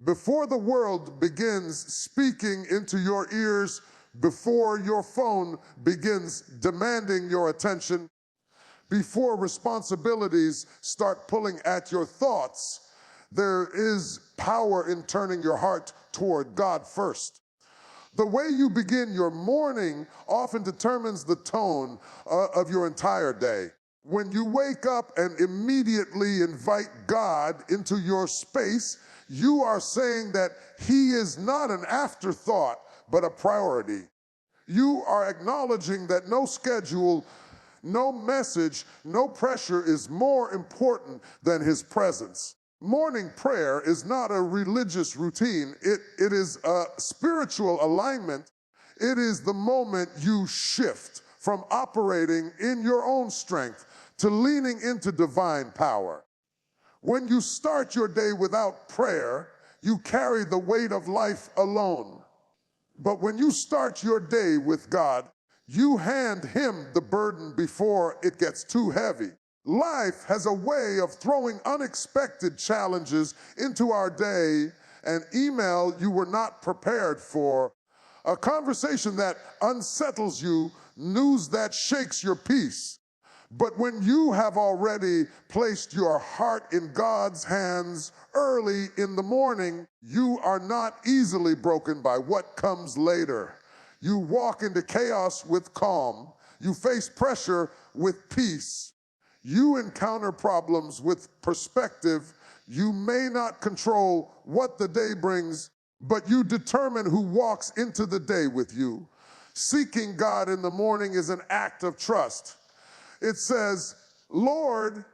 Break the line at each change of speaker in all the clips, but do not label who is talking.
Before the world begins speaking into your ears, before your phone begins demanding your attention, before responsibilities start pulling at your thoughts, there is power in turning your heart toward God first. The way you begin your morning often determines the tone of your entire day. When you wake up and immediately invite God into your space, you are saying that He is not an afterthought, but a priority. You are acknowledging that no schedule, no message, no pressure is more important than His presence. Morning prayer is not a religious routine. It is a spiritual alignment. It is the moment you shift from operating in your own strength to leaning into divine power. When you start your day without prayer, you carry the weight of life alone. But when you start your day with God, you hand Him the burden before it gets too heavy. Life has a way of throwing unexpected challenges into our day, an email you were not prepared for, a conversation that unsettles you, news that shakes your peace. But when you have already placed your heart in God's hands early in the morning, you are not easily broken by what comes later. You walk into chaos with calm. You face pressure with peace. You encounter problems with perspective. You may not control what the day brings, but you determine who walks into the day with you. Seeking God in the morning is an act of trust. It says, Lord,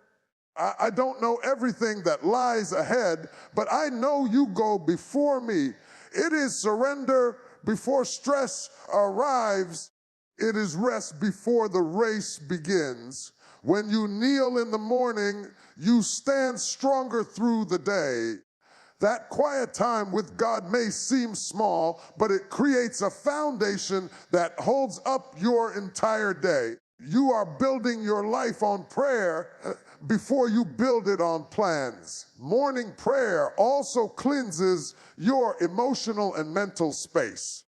I don't know everything that lies ahead, but I know you go before me. It is surrender before stress arrives. It is rest before the race begins. When you kneel in the morning, you stand stronger through the day. That quiet time with God may seem small, but it creates a foundation that holds up your entire day. You are building your life on prayer before you build it on plans. Morning prayer also cleanses your emotional and mental space.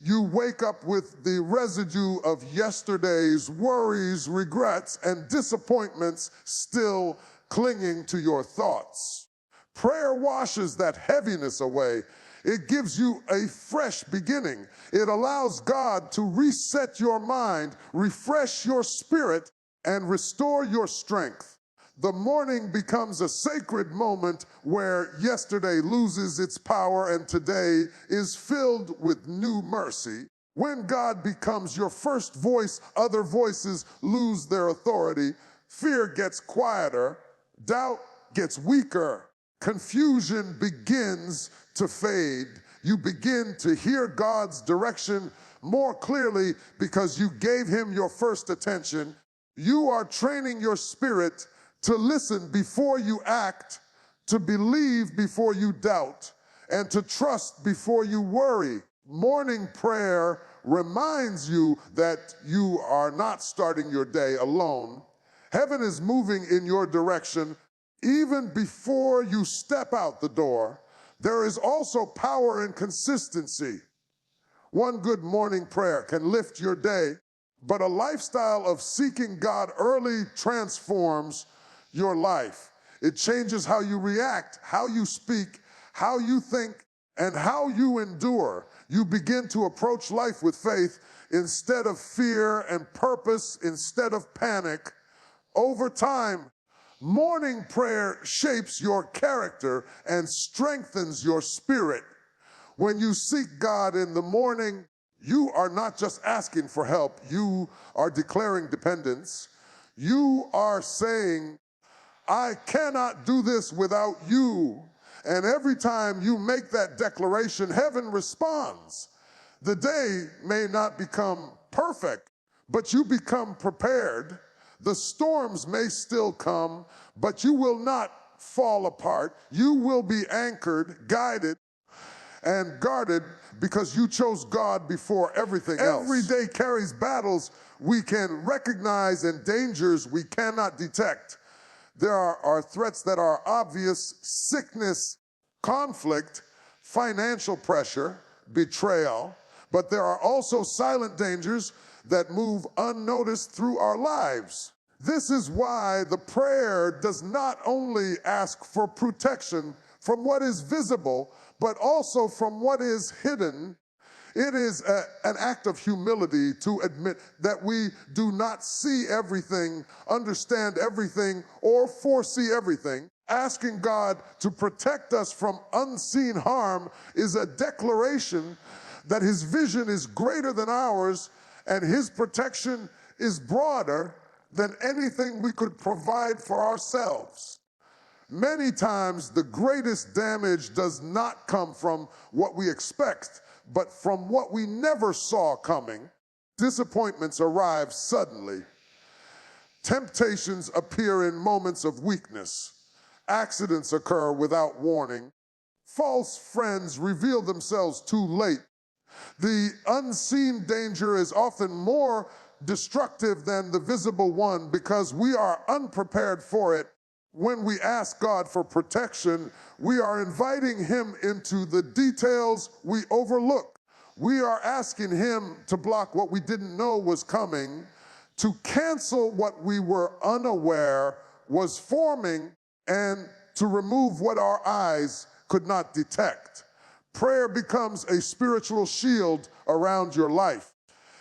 You wake up with the residue of yesterday's worries, regrets, and disappointments still clinging to your thoughts. Prayer washes that heaviness away. It gives you a fresh beginning. It allows God to reset your mind, refresh your spirit, and restore your strength. The morning becomes a sacred moment where yesterday loses its power and today is filled with new mercy. When God becomes your first voice, other voices lose their authority. Fear gets quieter, doubt gets weaker, confusion begins to fade. You begin to hear God's direction more clearly because you gave Him your first attention. You are training your spirit to listen before you act, to believe before you doubt, and to trust before you worry. Morning prayer reminds you that you are not starting your day alone. Heaven is moving in your direction even before you step out the door. There is also power in consistency. One good morning prayer can lift your day, but a lifestyle of seeking God early transforms your life. It changes how you react, how you speak, how you think, and how you endure. You begin to approach life with faith instead of fear and purpose instead of panic. Over time, morning prayer shapes your character and strengthens your spirit. When you seek God in the morning, you are not just asking for help. You are declaring dependence. You are saying, I cannot do this without you. And every time you make that declaration, heaven responds. The day may not become perfect, but you become prepared. The storms may still come, but you will not fall apart. You will be anchored, guided, and guarded because you chose God before everything else. Every day carries battles we can recognize and dangers we cannot detect. There are threats that are obvious: sickness, conflict, financial pressure, betrayal, but there are also silent dangers that move unnoticed through our lives. This is why the prayer does not only ask for protection from what is visible, but also from what is hidden. It is an act of humility to admit that we do not see everything, understand everything, or foresee everything. Asking God to protect us from unseen harm is a declaration that His vision is greater than ours and His protection is broader than anything we could provide for ourselves. Many times, the greatest damage does not come from what we expect, but from what we never saw coming. Disappointments arrive suddenly. Temptations appear in moments of weakness. Accidents occur without warning. False friends reveal themselves too late. The unseen danger is often more destructive than the visible one because we are unprepared for it. When we ask God for protection, we are inviting Him into the details we overlook. We are asking Him to block what we didn't know was coming, to cancel what we were unaware was forming, and to remove what our eyes could not detect. Prayer becomes a spiritual shield around your life.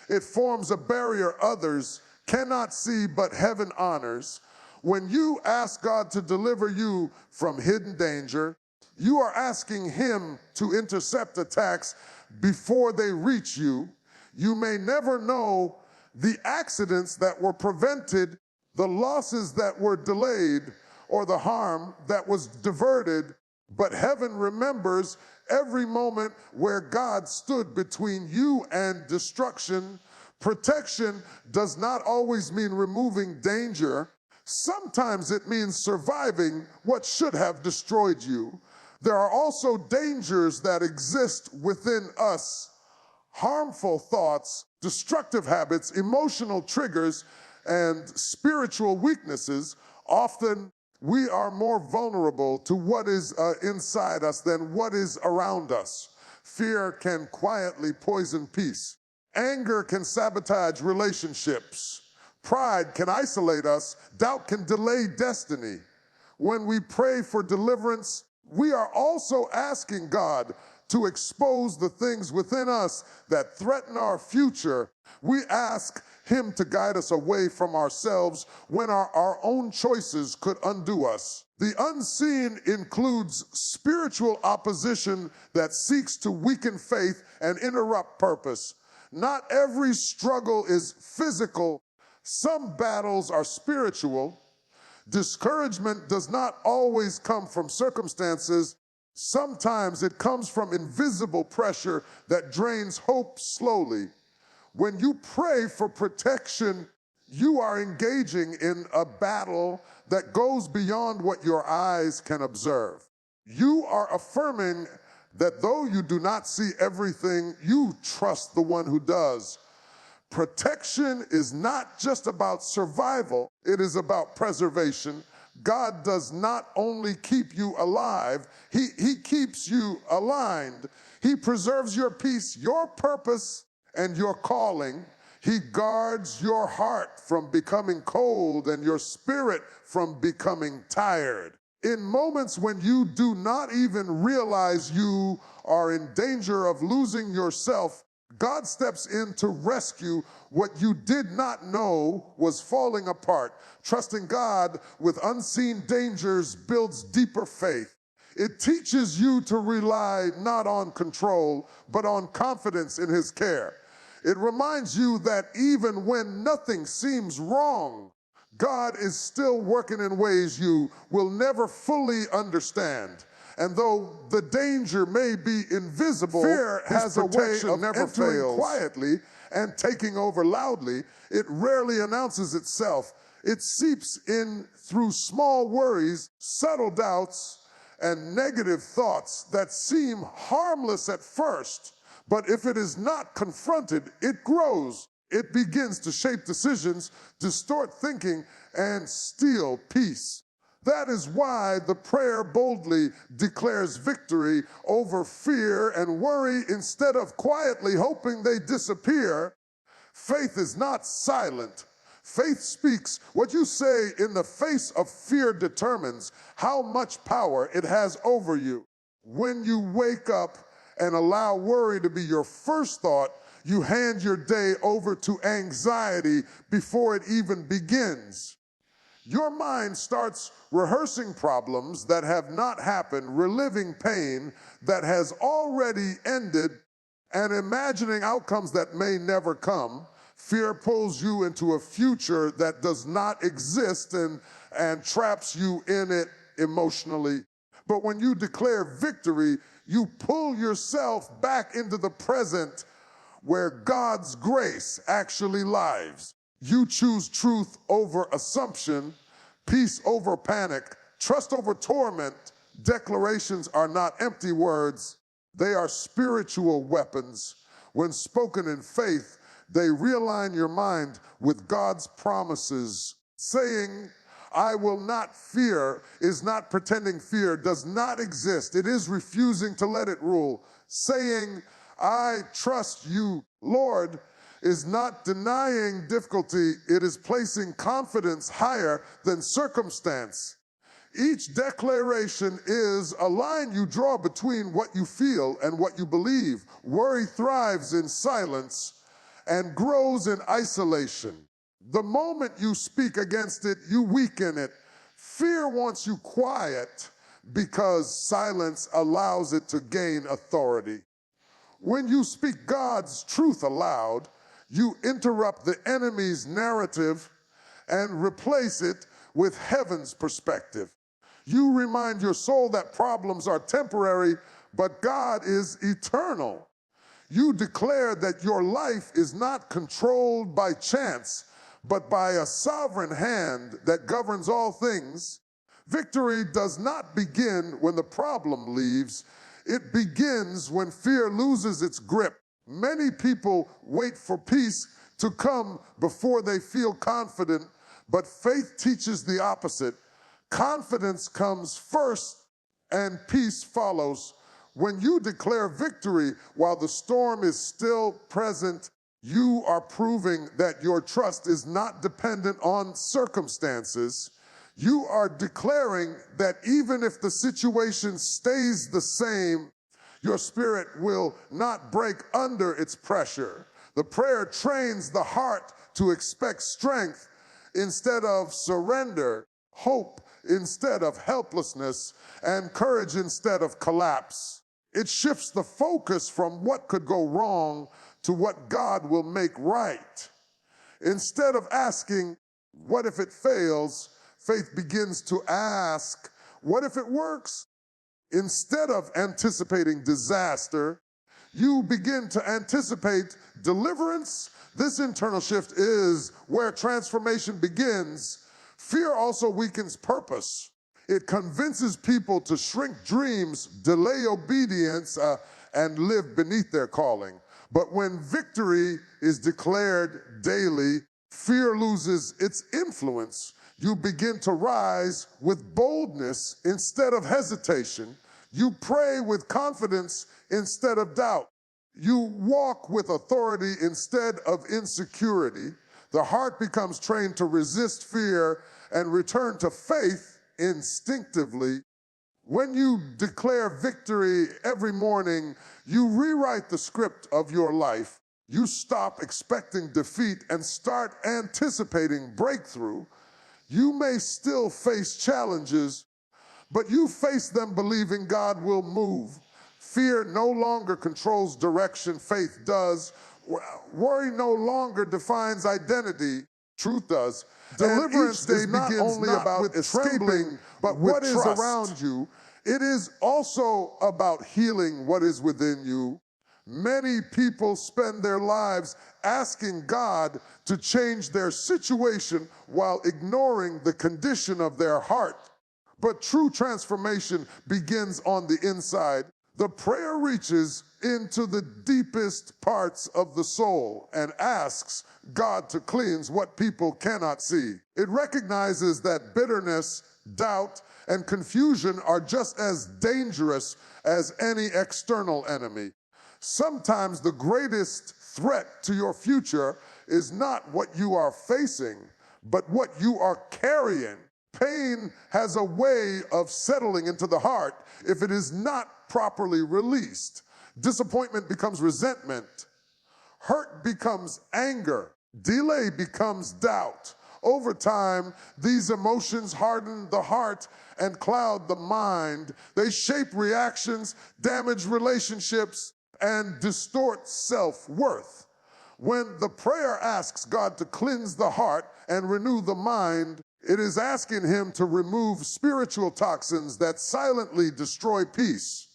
It forms a barrier others cannot see but heaven honors. When you ask God to deliver you from hidden danger, you are asking Him to intercept attacks before they reach you. You may never know the accidents that were prevented, the losses that were delayed, or the harm that was diverted, but heaven remembers every moment where God stood between you and destruction. Protection does not always mean removing danger. Sometimes it means surviving what should have destroyed you. There are also dangers that exist within us. Harmful thoughts, destructive habits, emotional triggers, and spiritual weaknesses. Often we are more vulnerable to what is inside us than what is around us. Fear can quietly poison peace. Anger can sabotage relationships. Pride can isolate us. Doubt can delay destiny. When we pray for deliverance, we are also asking God to expose the things within us that threaten our future. We ask Him to guide us away from ourselves when our own choices could undo us. The unseen includes spiritual opposition that seeks to weaken faith and interrupt purpose. Not every struggle is physical. Some battles are spiritual. Discouragement does not always come from circumstances. Sometimes it comes from invisible pressure that drains hope slowly. When you pray for protection, you are engaging in a battle that goes beyond what your eyes can observe. You are affirming that though you do not see everything, you trust the one who does. Protection is not just about survival, it is about preservation. God does not only keep you alive, He keeps you aligned. He preserves your peace, your purpose, and your calling. He guards your heart from becoming cold and your spirit from becoming tired. In moments when you do not even realize you are in danger of losing yourself, God steps in to rescue what you did not know was falling apart. Trusting God with unseen dangers builds deeper faith. It teaches you to rely not on control, but on confidence in His care. It reminds you that even when nothing seems wrong, God is still working in ways you will never fully understand. And though the danger may be invisible, fear has a way of never entering quietly and taking over loudly. It rarely announces itself. It seeps in through small worries, subtle doubts, and negative thoughts that seem harmless at first. But if it is not confronted, it grows. It begins to shape decisions, distort thinking, and steal peace. That is why the prayer boldly declares victory over fear and worry instead of quietly hoping they disappear. Faith is not silent. Faith speaks. What you say in the face of fear determines how much power it has over you. When you wake up and allow worry to be your first thought, you hand your day over to anxiety before it even begins. Your mind starts rehearsing problems that have not happened, reliving pain that has already ended, and imagining outcomes that may never come. Fear pulls you into a future that does not exist and traps you in it emotionally. But when you declare victory, you pull yourself back into the present where God's grace actually lives. You choose truth over assumption, peace over panic, trust over torment. Declarations are not empty words. They are spiritual weapons. When spoken in faith, they realign your mind with God's promises. Saying, I will not fear, is not pretending fear does not exist. It is refusing to let it rule. Saying, I trust you, Lord, is not denying difficulty. It is placing confidence higher than circumstance. Each declaration is a line you draw between what you feel and what you believe. Worry thrives in silence and grows in isolation. The moment you speak against it, you weaken it. Fear wants you quiet because silence allows it to gain authority. When you speak God's truth aloud, you interrupt the enemy's narrative and replace it with heaven's perspective. You remind your soul that problems are temporary, but God is eternal. You declare that your life is not controlled by chance, but by a sovereign hand that governs all things. Victory does not begin when the problem leaves. It begins when fear loses its grip. Many people wait for peace to come before they feel confident, but faith teaches the opposite. Confidence comes first and peace follows. When you declare victory while the storm is still present, you are proving that your trust is not dependent on circumstances. You are declaring that even if the situation stays the same, your spirit will not break under its pressure. The prayer trains the heart to expect strength instead of surrender, hope instead of helplessness, and courage instead of collapse. It shifts the focus from what could go wrong to what God will make right. Instead of asking, what if it fails? Faith begins to ask, what if it works? Instead of anticipating disaster, you begin to anticipate deliverance. This internal shift is where transformation begins. Fear also weakens purpose. It convinces people to shrink dreams, delay obedience, and live beneath their calling. But when victory is declared daily, fear loses its influence. You begin to rise with boldness instead of hesitation. You pray with confidence instead of doubt. You walk with authority instead of insecurity. The heart becomes trained to resist fear and return to faith instinctively. When you declare victory every morning, you rewrite the script of your life. You stop expecting defeat and start anticipating breakthrough. You may still face challenges, but you face them believing God will move. Fear no longer controls direction, faith does. Worry no longer defines identity, truth does. Deliverance day not only about escaping, but what is around you. It is also about healing what is within you. Many people spend their lives asking God to change their situation while ignoring the condition of their heart. But true transformation begins on the inside. The prayer reaches into the deepest parts of the soul and asks God to cleanse what people cannot see. It recognizes that bitterness doubt, and confusion are just as dangerous as any external enemy. Sometimes the greatest threat to your future is not what you are facing, but what you are carrying. Pain has a way of settling into the heart if it is not properly released. Disappointment becomes resentment. Hurt becomes anger. Delay becomes doubt. Over time, these emotions harden the heart and cloud the mind. They shape reactions, damage relationships, and distort self-worth. When the prayer asks God to cleanse the heart and renew the mind, it is asking Him to remove spiritual toxins that silently destroy peace.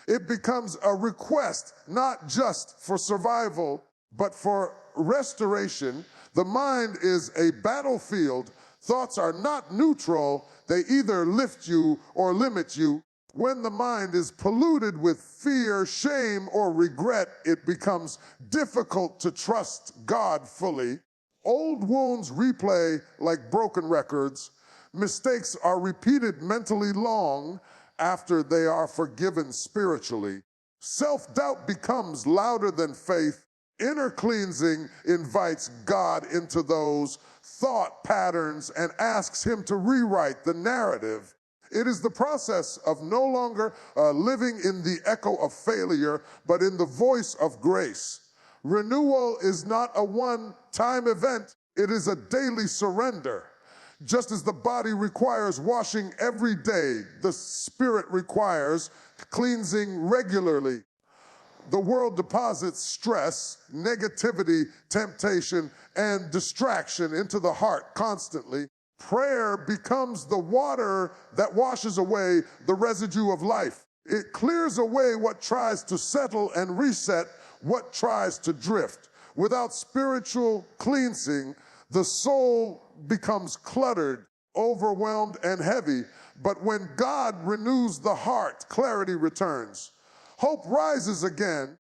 It becomes a request not just for survival, but for restoration. The mind is a battlefield. Thoughts are not neutral. They either lift you or limit you. When the mind is polluted with fear, shame, or regret, it becomes difficult to trust God fully. Old wounds replay like broken records. Mistakes are repeated mentally long after they are forgiven spiritually. Self-doubt becomes louder than faith. Inner cleansing invites God into those thought patterns and asks Him to rewrite the narrative. It is the process of no longer living in the echo of failure, but in the voice of grace. Renewal is not a one-time event. It is a daily surrender. Just as the body requires washing every day, the spirit requires cleansing regularly. The world deposits stress, negativity, temptation, and distraction into the heart constantly. Prayer becomes the water that washes away the residue of life. It clears away what tries to settle and reset what tries to drift. Without spiritual cleansing, the soul becomes cluttered, overwhelmed, and heavy. But when God renews the heart, clarity returns. Hope rises again.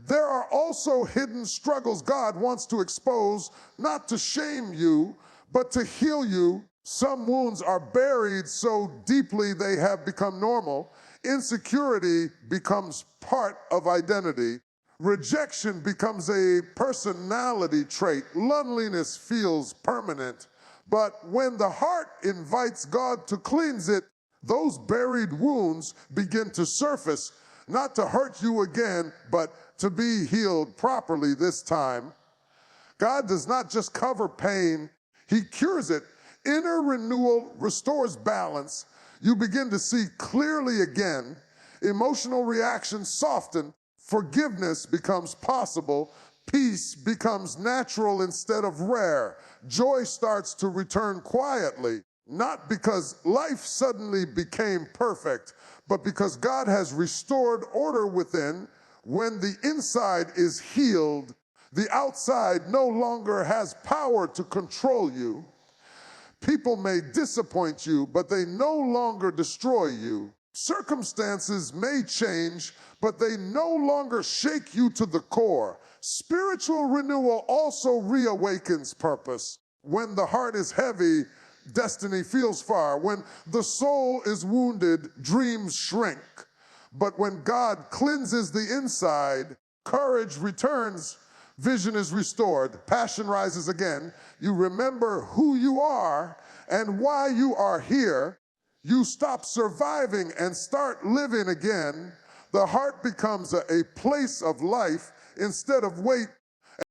There are also hidden struggles God wants to expose, not to shame you, but to heal you. Some wounds are buried so deeply they have become normal. Insecurity becomes part of identity. Rejection becomes a personality trait. Loneliness feels permanent. But when the heart invites God to cleanse it, those buried wounds begin to surface, not to hurt you again, but to be healed properly this time. God does not just cover pain, He cures it. Inner renewal restores balance. You begin to see clearly again. Emotional reactions soften. Forgiveness becomes possible. Peace becomes natural instead of rare. Joy starts to return quietly, not because life suddenly became perfect, but because God has restored order within. When the inside is healed, the outside no longer has power to control you. People may disappoint you, but they no longer destroy you. Circumstances may change, but they no longer shake you to the core. Spiritual renewal also reawakens purpose. When the heart is heavy, destiny feels far. When the soul is wounded, dreams shrink. But when God cleanses the inside, courage returns, vision is restored, passion rises again. You remember who you are and why you are here. You stop surviving and start living again. The heart becomes a place of life instead of weight.